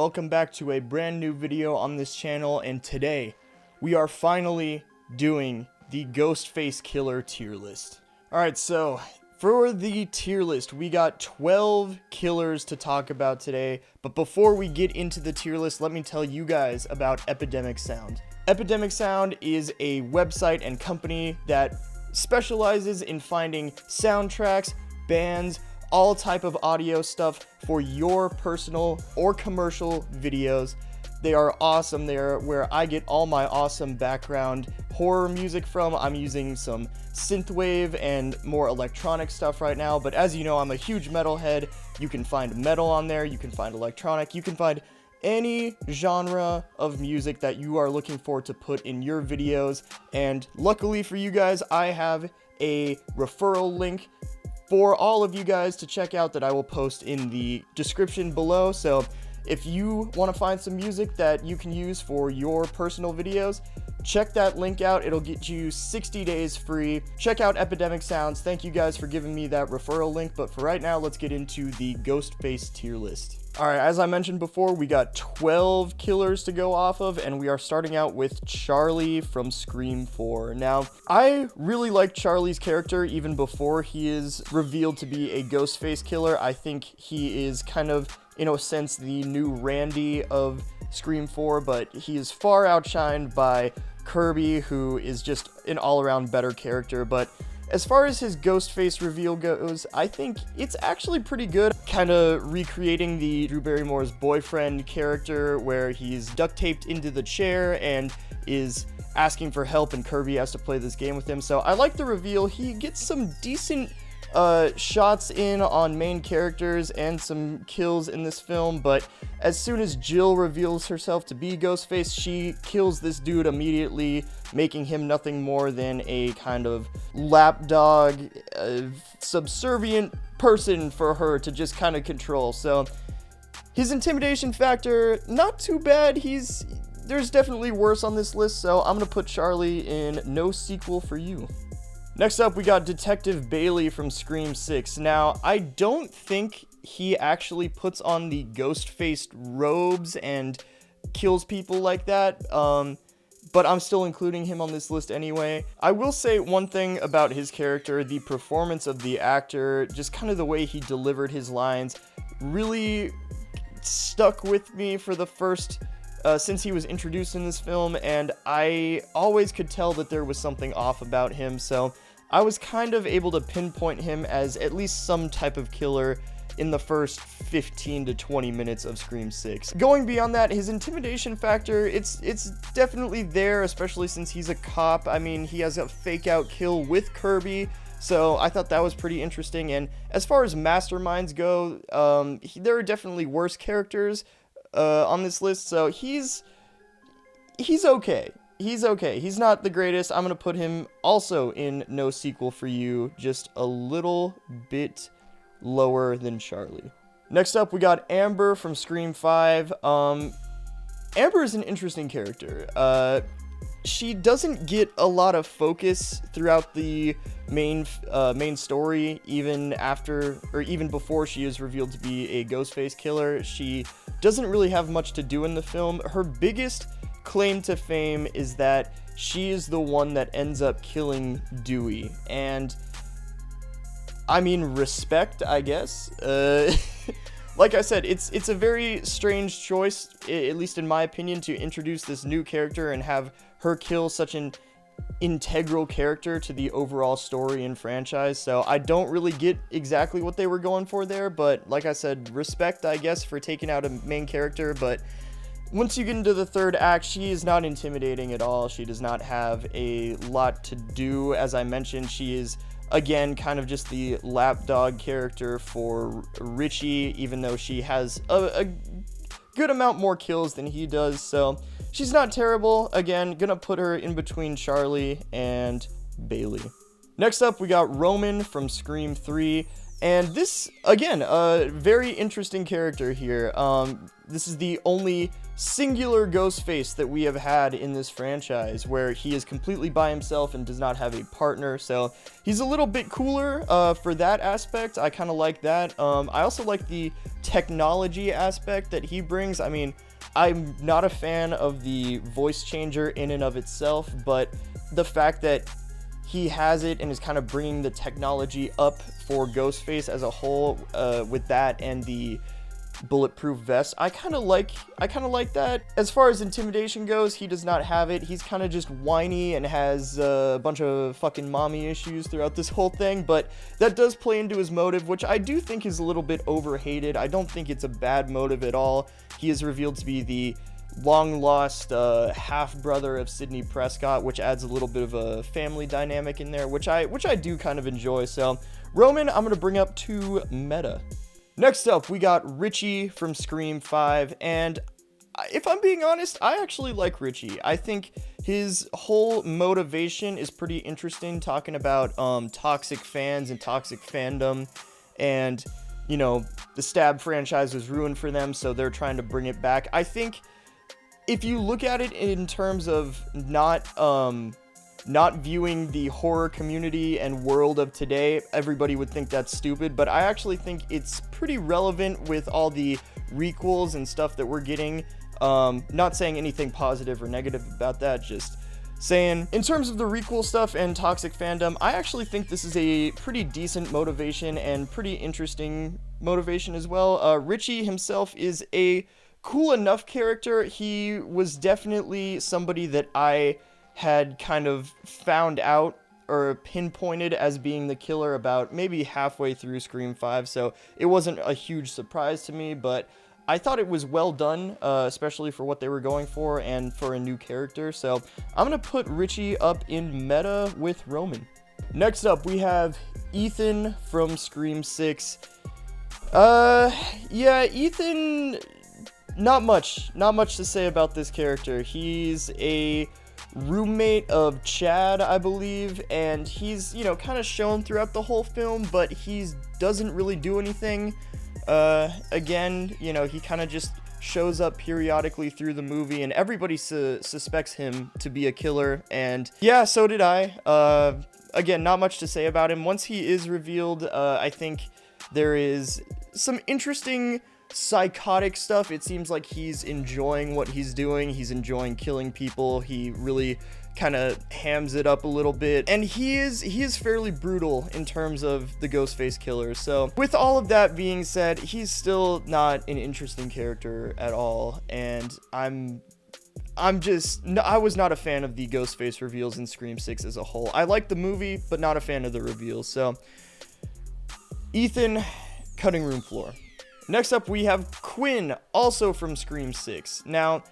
welcome back to a brand new video on this channel, and today we are finally doing the Ghostface killer tier list. Alright, so for the tier list, we got 12 killers to talk about today, but before we get into the tier list, let me tell you guys about Epidemic Sound. Epidemic Sound is a website and company that specializes in finding soundtracks, bands, all type of audio stuff for your personal or commercial videos. They are awesome. They are where I get all my awesome background horror music from. I'm using some synthwave and more electronic stuff right now, but as you know, I'm a huge metalhead. You can find metal on there, you can find electronic, you can find any genre of music that you are looking for to put in your videos. And luckily for you guys, I have a referral link for all of you guys to check out that I will post in the description below. So if you want to find some music that you can use for your personal videos, check that link out. It'll get you 60 days free. Check out Epidemic Sounds. Thank you guys for giving me that referral link. But for right now, let's get into the Ghostface tier list. Alright, as I mentioned before, we got 12 killers to go off of, and we are starting out with Charlie from Scream 4. Now, I really like Charlie's character even before he is revealed to be a Ghostface killer. I think he is kind of, in a sense, the new Randy of Scream 4, but he is far outshined by Kirby, who is just an all-around better character. But as far as his Ghostface reveal goes, I think it's actually pretty good. Kind of recreating the Drew Barrymore's boyfriend character, where he's duct taped into the chair and is asking for help, and Kirby has to play this game with him. So I like the reveal. He gets some decent shots in on main characters and some kills in this film, but as soon as Jill reveals herself to be Ghostface, she kills this dude immediately, making him nothing more than a kind of lapdog, subservient person for her to just kind of control. So his intimidation factor, not too bad. There's definitely worse on this list, so I'm gonna put Charlie in no sequel for you. Next up, we got Detective Bailey from Scream 6. Now, I don't think he actually puts on the ghost-faced robes and kills people like that, but I'm still including him on this list anyway. I will say one thing about his character: the performance of the actor, just kind of the way he delivered his lines, really stuck with me for the first since he was introduced in this film, and I always could tell that there was something off about him, so I was kind of able to pinpoint him as at least some type of killer in the first 15 to 20 minutes of Scream 6. Going beyond that, his intimidation factor, it's definitely there, especially since he's a cop. I mean, he has a fake out kill with Kirby, so I thought that was pretty interesting. And as far as masterminds go, there are definitely worse characters on this list, so he's okay. He's okay. He's not the greatest. I'm going to put him also in no sequel for you, just a little bit lower than Charlie. Next up, we got Amber from Scream 5. Amber is an interesting character. She doesn't get a lot of focus throughout the main story, even after, or even before she is revealed to be a Ghostface killer. She doesn't really have much to do in the film. Her biggest claim to fame is that she is the one that ends up killing Dewey, and I mean, respect, I guess. Like I said, it's a very strange choice, at least in my opinion, to introduce this new character and have her kill such an integral character to the overall story and franchise. So I don't really get exactly what they were going for there, but like I said, respect, I guess, for taking out a main character. But once you get into the third act, she is not intimidating at all. She does not have a lot to do. As I mentioned, she is, again, kind of just the lapdog character for Richie, even though she has a good amount more kills than he does. So she's not terrible. Again, gonna put her in between Charlie and Bailey. Next up, we got Roman from Scream 3. And this, again, a very interesting character here. This is the only singular Ghostface that we have had in this franchise, where he is completely by himself and does not have a partner. So he's a little bit cooler for that aspect. I kind of like that. I also like the technology aspect that he brings. I mean, I'm not a fan of the voice changer in and of itself, but the fact that he has it and is kind of bringing the technology up for Ghostface as a whole, with that and the bulletproof vest, I kind of like that. As far as intimidation goes, he does not have it. He's kind of just whiny and has a bunch of fucking mommy issues throughout this whole thing, but that does play into his motive, which I do think is a little bit overhated. I don't think it's a bad motive at all. He is revealed to be the long lost half-brother of Sidney Prescott, which adds a little bit of a family dynamic in there, which I do kind of enjoy. So Roman, I'm gonna bring up to meta. Next up, we got Richie from Scream 5, and if I'm being honest, I actually like Richie. I think his whole motivation is pretty interesting, talking about toxic fans and toxic fandom, and, you know, the Stab franchise was ruined for them, so they're trying to bring it back. I think if you look at it in terms of not viewing the horror community and world of today, everybody would think that's stupid, but I actually think it's pretty relevant with all the requels and stuff that we're getting. Not saying anything positive or negative about that, just saying in terms of the requel stuff and toxic fandom, I actually think this is a pretty decent motivation and pretty interesting motivation as well. Richie himself is a cool enough character. He was definitely somebody that I had kind of found out or pinpointed as being the killer about maybe halfway through Scream 5, so it wasn't a huge surprise to me, but I thought it was well done, especially for what they were going for and for a new character. So I'm gonna put Richie up in meta with Roman. Next up, we have Ethan from Scream 6. Yeah, Ethan, not much to say about this character. He's a roommate of Chad, I believe, and he's, you know, kind of shown throughout the whole film, but he doesn't really do anything. Again, you know, he kind of just shows up periodically through the movie, and everybody suspects him to be a killer, and yeah, so did I. Again, not much to say about him. Once he is revealed, I think there is some interesting psychotic stuff. It seems like he's enjoying what he's doing. He's enjoying killing people. He really kind of hams it up a little bit, and he is fairly brutal in terms of the Ghostface killer. So with all of that being said, he's still not an interesting character at all, and I was not a fan of the Ghostface reveals in Scream 6 as a whole. I liked the movie, but not a fan of the reveals. So Ethan, cutting room floor. Next up, we have Quinn, also from Scream 6. Now,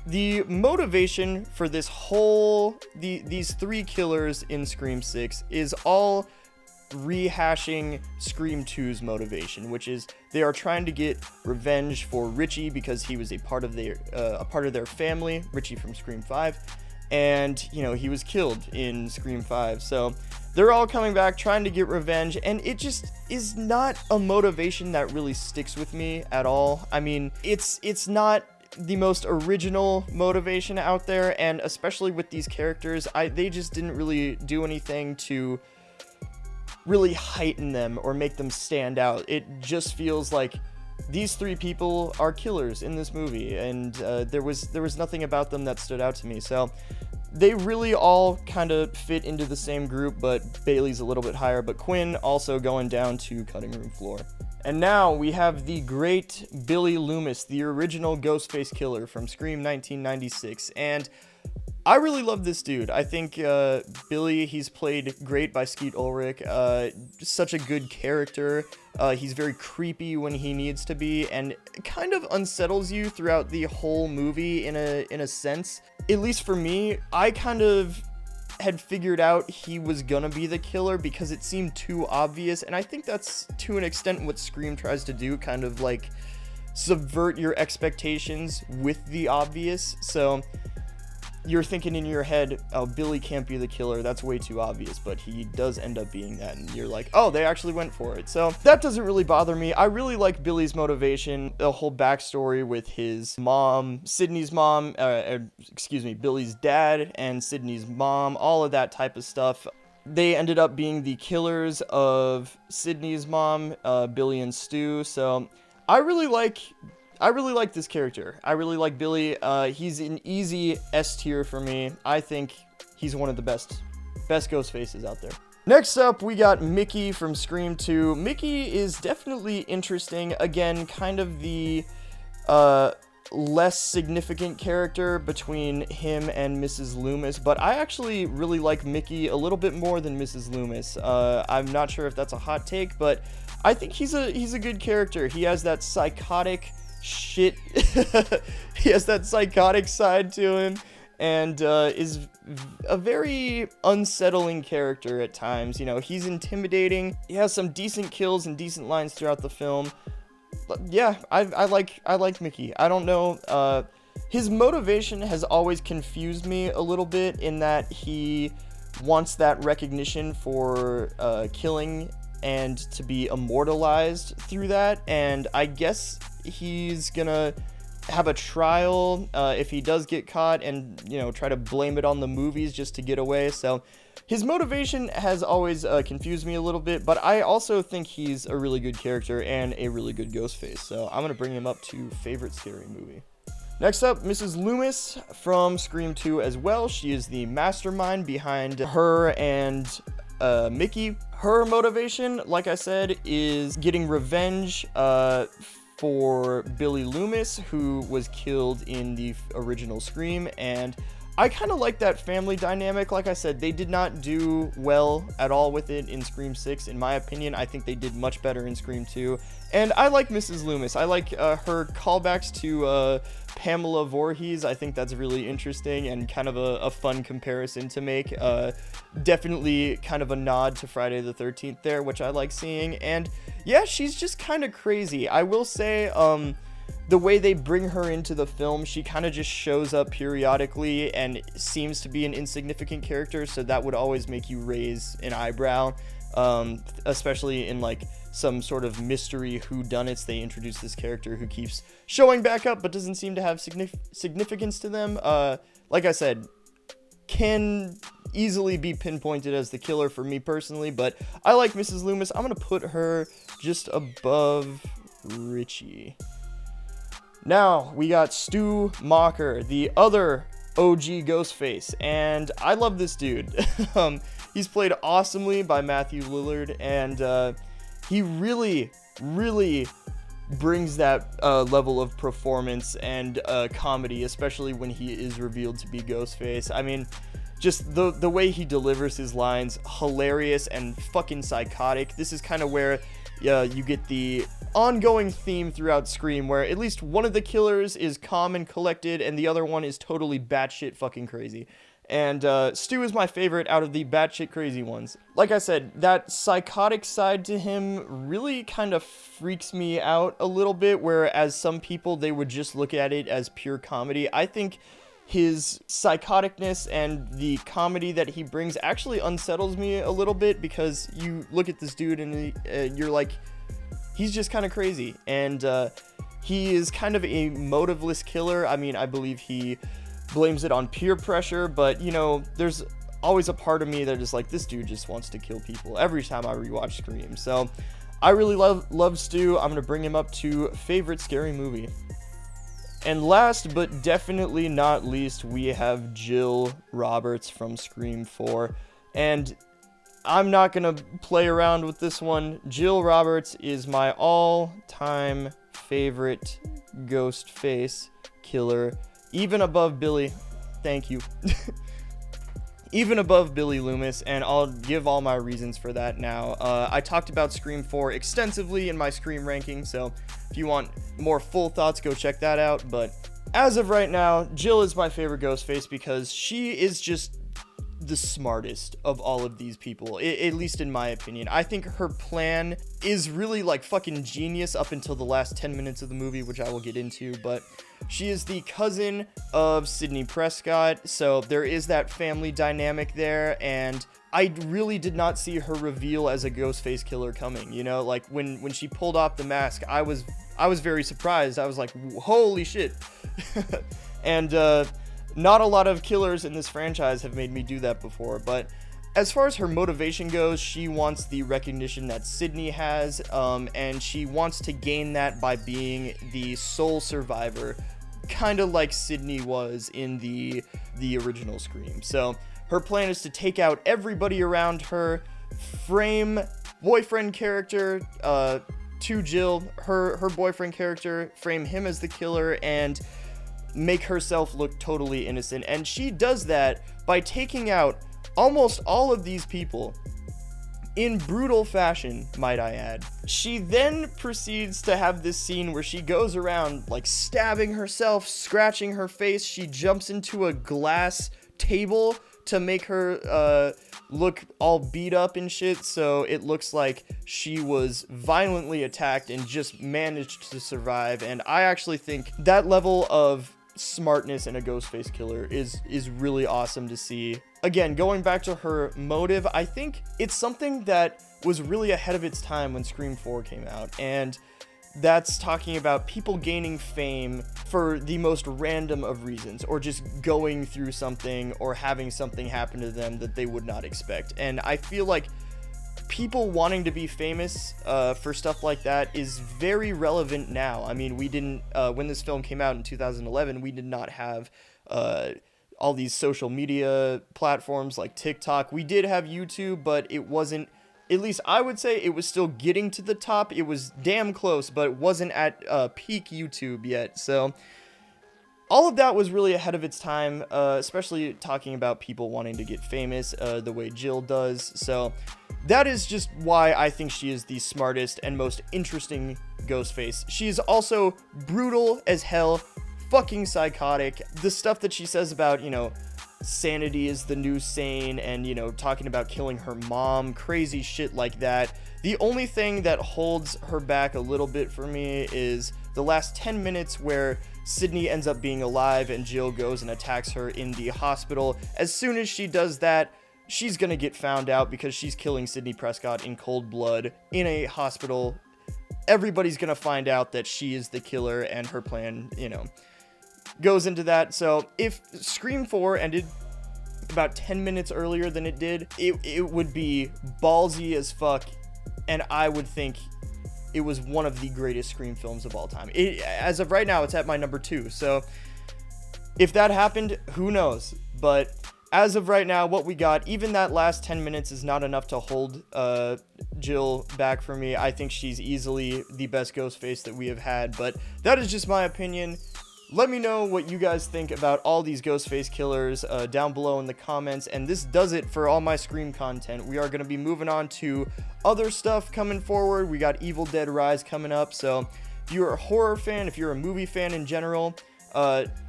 the motivation for this whole, these three killers in Scream 6 is all rehashing Scream 2's motivation, which is they are trying to get revenge for Richie because he was a part of their family, Richie from Scream 5, and, you know, he was killed in Scream 5. So they're all coming back trying to get revenge, and it just is not a motivation that really sticks with me at all. I mean, it's not the most original motivation out there, and especially with these characters, they just didn't really do anything to really heighten them or make them stand out. It just feels like these three people are killers in this movie, and there was nothing about them that stood out to me. So they really all kind of fit into the same group, but Bailey's a little bit higher, but Quinn also going down to cutting room floor. And now we have the great Billy Loomis, the original Ghostface killer from Scream 1996, and I really love this dude. I think Billy, he's played great by Skeet Ulrich. Such a good character. He's very creepy when he needs to be, and kind of unsettles you throughout the whole movie in a sense. At least for me, I kind of had figured out he was gonna be the killer because it seemed too obvious, and I think that's to an extent what Scream tries to do, kind of like subvert your expectations with the obvious. So you're thinking in your head, oh, Billy can't be the killer, that's way too obvious, but he does end up being that, and you're like, oh, they actually went for it. So that doesn't really bother me. I really like Billy's motivation, the whole backstory with his mom, Sydney's mom, Billy's dad and Sydney's mom, all of that type of stuff. They ended up being the killers of Sydney's mom, Billy and Stu, so I really like this character. I really like Billy. He's an easy S tier for me. I think he's one of the best ghost faces out there. Next up, we got Mickey from Scream 2. Mickey is definitely interesting. Again, kind of the less significant character between him and Mrs. Loomis, but I actually really like Mickey a little bit more than Mrs. Loomis. I'm not sure if that's a hot take, but I think he's a good character. He has that psychotic shit. He has that psychotic side to him, and is a very unsettling character at times. You know, he's intimidating. He has some decent kills and decent lines throughout the film. But yeah, I like Mickey. I don't know. His motivation has always confused me a little bit, in that he wants that recognition for killing and to be immortalized through that, and I guess he's gonna have a trial if he does get caught, and, you know, try to blame it on the movies just to get away. So his motivation has always confused me a little bit, but I also think he's a really good character and a really good Ghostface, so I'm gonna bring him up to favorite scary movie. Next up, Mrs. Loomis from Scream 2 as well. She is the mastermind behind her and Mickey. Her motivation, like I said, is getting revenge for Billy Loomis, who was killed in the original Scream, and I kind of like that family dynamic. Like I said, they did not do well at all with it in Scream 6, in my opinion. I think they did much better in Scream 2, and I like Mrs. Loomis. I like her callbacks to Pamela Voorhees. I think that's really interesting and kind of a fun comparison to make. Definitely kind of a nod to Friday the 13th there, which I like seeing, and yeah, she's just kind of crazy. I will say, the way they bring her into the film, she kind of just shows up periodically and seems to be an insignificant character, so that would always make you raise an eyebrow, especially in like some sort of mystery whodunits. They introduce this character who keeps showing back up but doesn't seem to have significance to them. Like I said, can easily be pinpointed as the killer for me personally, but I like Mrs. Loomis. I'm gonna put her just above Richie. Now, we got Stu Macher, the other OG Ghostface, and I love this dude. He's played awesomely by Matthew Lillard, and he really brings that level of performance and comedy, especially when he is revealed to be Ghostface. I mean, just the way he delivers his lines, hilarious and fucking psychotic. This is kind of where you get the ongoing theme throughout Scream, where at least one of the killers is calm and collected, and the other one is totally batshit fucking crazy. And Stu is my favorite out of the batshit crazy ones. Like I said, that psychotic side to him really kind of freaks me out a little bit, whereas some people, they would just look at it as pure comedy. I think his psychoticness and the comedy that he brings actually unsettles me a little bit, because you look at this dude and you're like, he's just kind of crazy, and he is kind of a motiveless killer. I mean, I believe he blames it on peer pressure, but, you know, there's always a part of me that is like, this dude just wants to kill people every time I rewatch Scream. So I really love Stu. I'm gonna bring him up to favorite scary movie. And last but definitely not least, we have Jill Roberts from Scream 4, and I'm not gonna play around with this one. Jill Roberts is my all-time favorite Ghostface killer, even above Billy. Thank you. Even above Billy Loomis, and I'll give all my reasons for that now. I talked about Scream 4 extensively in my Scream ranking, so if you want more full thoughts, go check that out. But as of right now, Jill is my favorite Ghostface, because she is just the smartest of all of these people, at least in my opinion. I think her plan is really like fucking genius up until the last 10 minutes of the movie, which I will get into, but she is the cousin of Sidney Prescott, so there is that family dynamic there, and I really did not see her reveal as a Ghostface killer coming, you know, like when she pulled off the mask, I was very surprised. I was like, holy shit. And not a lot of killers in this franchise have made me do that before, but as far as her motivation goes, she wants the recognition that Sidney has, and she wants to gain that by being the sole survivor, kind of like Sidney was in the original Scream. So her plan is to take out everybody around her, frame boyfriend character to Jill, her boyfriend character, frame him as the killer, and make herself look totally innocent. And she does that by taking out almost all of these people in brutal fashion, might I add. She then proceeds to have this scene where she goes around like stabbing herself, scratching her face. She jumps into a glass table to make her look all beat up and shit, so it looks like she was violently attacked and just managed to survive. And I actually think that level of smartness in a Ghostface killer is really awesome to see. Again, going back to her motive, I think it's something that was really ahead of its time when Scream 4 came out, and that's talking about people gaining fame for the most random of reasons, or just going through something or having something happen to them that they would not expect. And I feel like people wanting to be famous for stuff like that is very relevant now. I mean, we didn't, when this film came out in 2011, we did not have all these social media platforms like TikTok. We did have YouTube, but it wasn't, at least I would say it was still getting to the top. It was damn close, but it wasn't at peak YouTube yet. So all of that was really ahead of its time, especially talking about people wanting to get famous the way Jill does. So that is just why I think she is the smartest and most interesting Ghostface. She is also brutal as hell, fucking psychotic. The stuff that she says about, you know, sanity is the new sane, and, you know, talking about killing her mom, crazy shit like that. The only thing that holds her back a little bit for me is the last 10 minutes where Sidney ends up being alive and Jill goes and attacks her in the hospital. As soon as she does that, she's gonna get found out because she's killing Sidney Prescott in cold blood in a hospital. Everybody's gonna find out that she is the killer, and her plan, you know, goes into that. So if Scream 4 ended about 10 minutes earlier than it did, it would be ballsy as fuck, and I would think it was one of the greatest Scream films of all time. As of right now, it's at my number 2. So if that happened, who knows? But as of right now, what we got, even that last 10 minutes is not enough to hold Jill back for me. I think she's easily the best Ghostface that we have had, but that is just my opinion. Let me know what you guys think about all these Ghostface killers down below in the comments. And this does it for all my Scream content. We are going to be moving on to other stuff coming forward. We got Evil Dead Rise coming up. So if you're a horror fan, if you're a movie fan in general,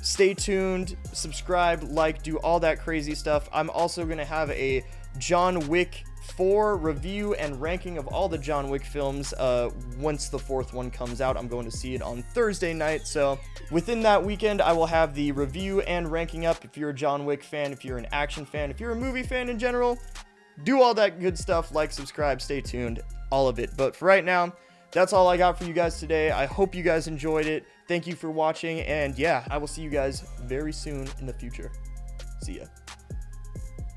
stay tuned, subscribe, like, do all that crazy stuff. I'm also going to have a John Wick 4 review and ranking of all the John Wick films once the 4th one comes out. I'm going to see it on Thursday night, so within that weekend I will have the review and ranking up. If you're a John Wick fan, if you're an action fan, if you're a movie fan in general, do all that good stuff, like, subscribe, stay tuned, all of it. But for right now, that's all I got for you guys today. I hope you guys enjoyed it. Thank you for watching, and yeah, I will see you guys very soon in the future. See ya.